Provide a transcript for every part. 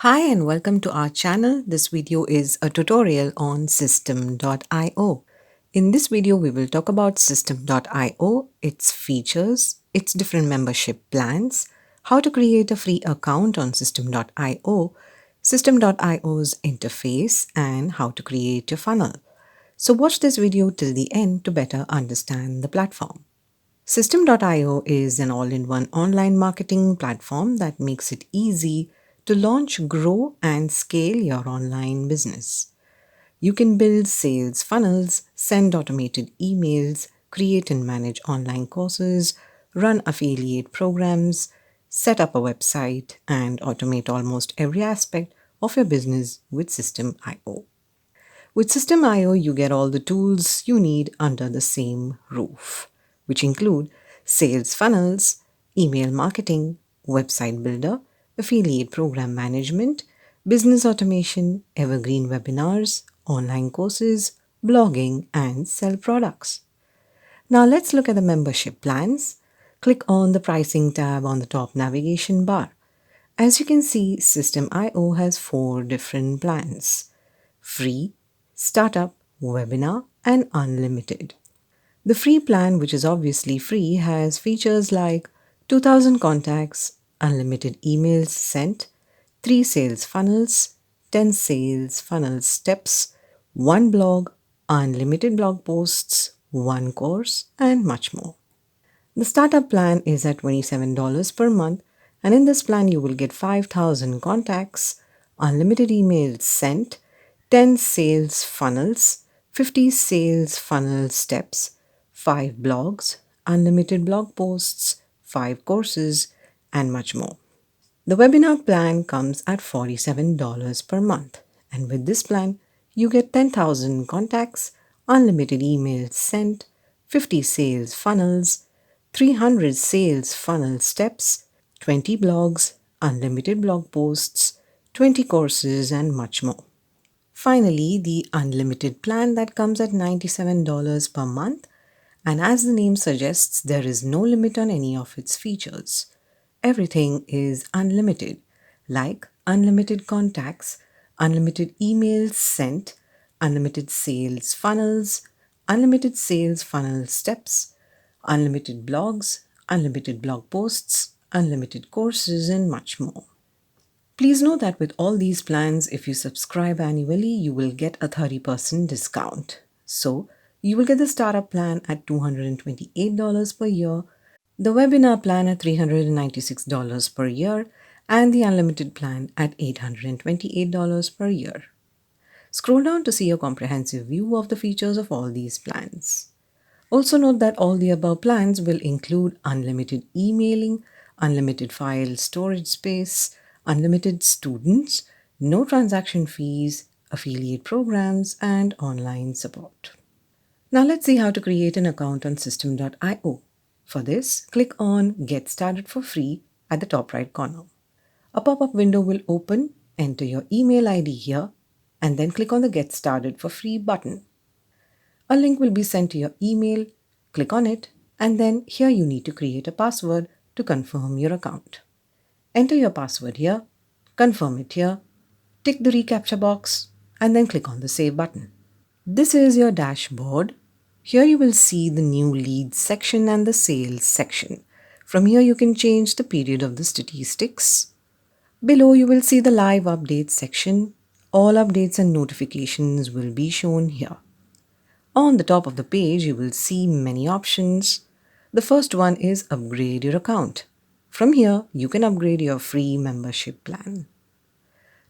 Hi and welcome to our channel. This video is a tutorial on System.io. In this video, we will talk about System.io, its features, its different membership plans, how to create a free account on System.io, System.io's interface, and how to create your funnel. So watch this video till the end to better understand the platform. System.io is an all-in-one online marketing platform that makes it easy to launch, grow, and scale your online business. You can build sales funnels, send automated emails, create and manage online courses, run affiliate programs, set up a website, and automate almost every aspect of your business with System.io. With System.io, you get all the tools you need under the same roof, which include sales funnels, email marketing, website builder, affiliate program management, business automation, evergreen webinars, online courses, blogging, and sell products. Now let's look at the membership plans. Click on the pricing tab on the top navigation bar. As you can see, System.io has 4 different plans: free, startup, webinar, and unlimited. The free plan, which is obviously free, has features like 2000 contacts, unlimited emails sent, 3 sales funnels, 10 sales funnel steps, 1 blog, unlimited blog posts, 1 course, and much more. The startup plan is at $27 per month, and in this plan, you will get 5,000 contacts, unlimited emails sent, 10 sales funnels, 50 sales funnel steps, 5 blogs, unlimited blog posts, 5 courses, and much more. The webinar plan comes at $47 per month, and with this plan, you get 10,000 contacts, unlimited emails sent, 50 sales funnels, 300 sales funnel steps, 20 blogs, unlimited blog posts, 20 courses, and much more. Finally, the unlimited plan that comes at $97 per month, and as the name suggests, there is no limit on any of its features. Everything is unlimited, like unlimited contacts, unlimited emails sent, unlimited sales funnels, unlimited sales funnel steps, unlimited blogs, unlimited blog posts, unlimited courses, and much more. Please know that with all these plans, if you subscribe annually, you will get a 30% discount. So, you will get the startup plan at $228 per year, the webinar plan at $396 per year, and the unlimited plan at $828 per year. Scroll down to see a comprehensive view of the features of all these plans. Also note that all the above plans will include unlimited emailing, unlimited file storage space, unlimited students, no transaction fees, affiliate programs, and online support. Now let's see how to create an account on System.io. For this, click on Get Started for Free at the top right corner. A pop-up window will open, enter your email ID here, and then click on the Get Started for Free button. A link will be sent to your email, click on it, and then here you need to create a password to confirm your account. Enter your password here, confirm it here, tick the reCAPTCHA box, and then click on the Save button. This is your dashboard. Here you will see the new leads section and the sales section. From here you can change the period of the statistics. Below you will see the live updates section. All updates and notifications will be shown here. On the top of the page, you will see many options. The first one is upgrade your account. From here, you can upgrade your free membership plan.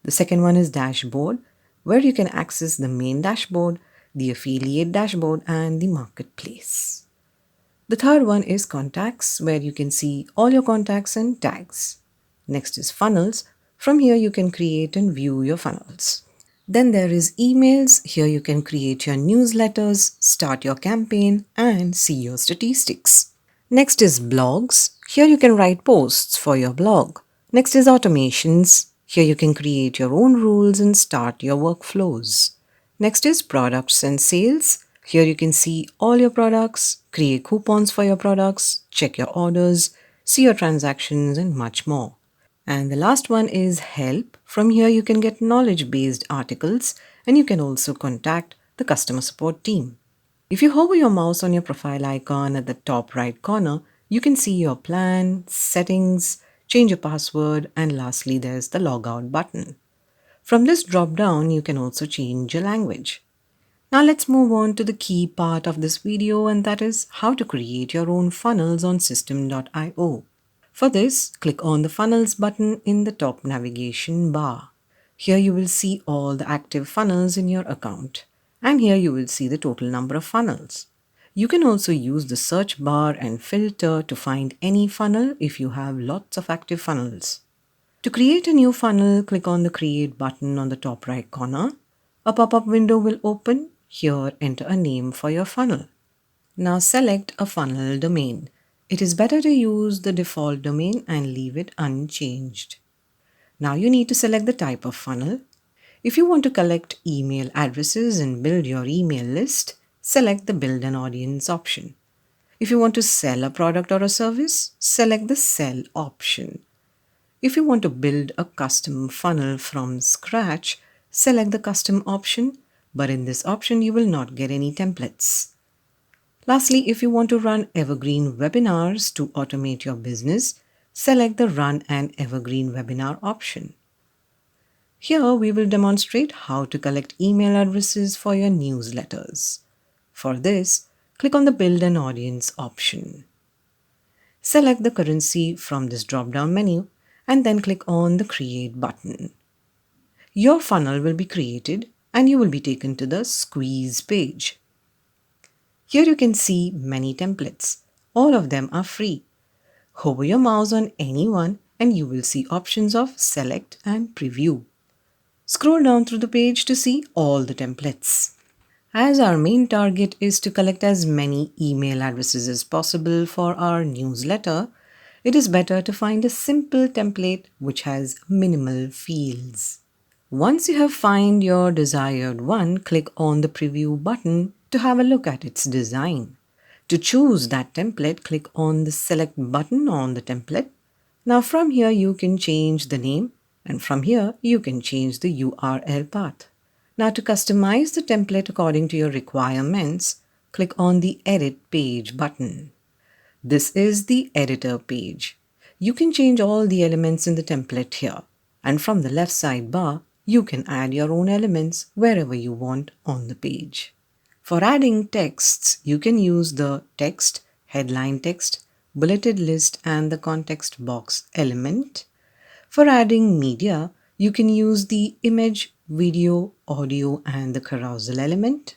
The second one is dashboard, where you can access the main dashboard, the affiliate dashboard, and the marketplace. The third one is contacts, where you can see all your contacts and tags. Next is funnels. From here, you can create and view your funnels. Then there is emails. Here you can create your newsletters, start your campaign, and see your statistics. Next is blogs. Here you can write posts for your blog. Next is automations. Here you can create your own rules and start your workflows. Next is products and sales. Here you can see all your products, create coupons for your products, check your orders, see your transactions, and much more. And the last one is help. From here, you can get knowledge-based articles and you can also contact the customer support team. If you hover your mouse on your profile icon at the top right corner, you can see your plan, settings, change your password, and lastly, there's the logout button. From this drop down, you can also change your language. Now let's move on to the key part of this video, and that is how to create your own funnels on System.io. For this, click on the Funnels button in the top navigation bar. Here you will see all the active funnels in your account. And here you will see the total number of funnels. You can also use the search bar and filter to find any funnel if you have lots of active funnels. To create a new funnel, click on the Create button on the top right corner. A pop-up window will open. Here, enter a name for your funnel. Now select a funnel domain. It is better to use the default domain and leave it unchanged. Now you need to select the type of funnel. If you want to collect email addresses and build your email list, select the Build an Audience option. If you want to sell a product or a service, select the Sell option. If you want to build a custom funnel from scratch, select the Custom option, but in this option you will not get any templates. Lastly, if you want to run evergreen webinars to automate your business, select the Run an Evergreen Webinar option. Here we will demonstrate how to collect email addresses for your newsletters. For this, click on the Build an Audience option. Select the currency from this drop-down menu and then click on the Create button. Your funnel will be created and you will be taken to the Squeeze page. Here you can see many templates. All of them are free. Hover your mouse on any one and you will see options of Select and Preview. Scroll down through the page to see all the templates. As our main target is to collect as many email addresses as possible for our newsletter, it is better to find a simple template which has minimal fields. Once you have found your desired one, click on the Preview button to have a look at its design. To choose that template, click on the Select button on the template. Now from here you can change the name and from here you can change the URL path. Now to customize the template according to your requirements, click on the Edit Page button. This is the editor page. You can change all the elements in the template here. And from the left sidebar, you can add your own elements wherever you want on the page. For adding texts, you can use the text, headline text, bulleted list and the context box element. For adding media, you can use the image, video, audio and the carousel element.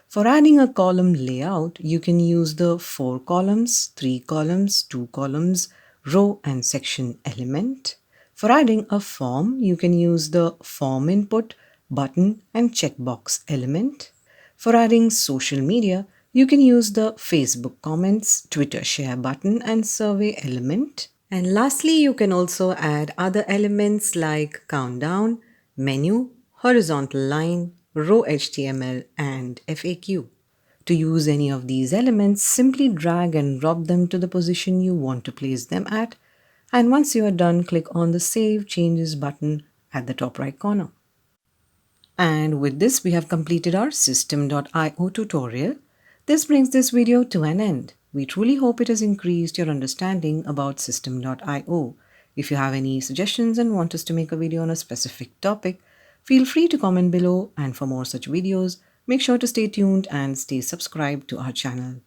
For adding a column layout, you can use the 4 columns, 3 columns, 2 columns, row and section element. For adding a form, you can use the form input, button and checkbox element. For adding social media, you can use the Facebook comments, Twitter share button and survey element. And lastly, you can also add other elements like countdown, menu, horizontal line, row HTML and FAQ. To use any of these elements, simply drag and drop them to the position you want to place them at. And once you are done, click on the Save Changes button at the top right corner. And with this, we have completed our System.io tutorial. This brings this video to an end. We truly hope it has increased your understanding about System.io. If you have any suggestions and want us to make a video on a specific topic, feel free to comment below, and for more such videos, make sure to stay tuned and stay subscribed to our channel.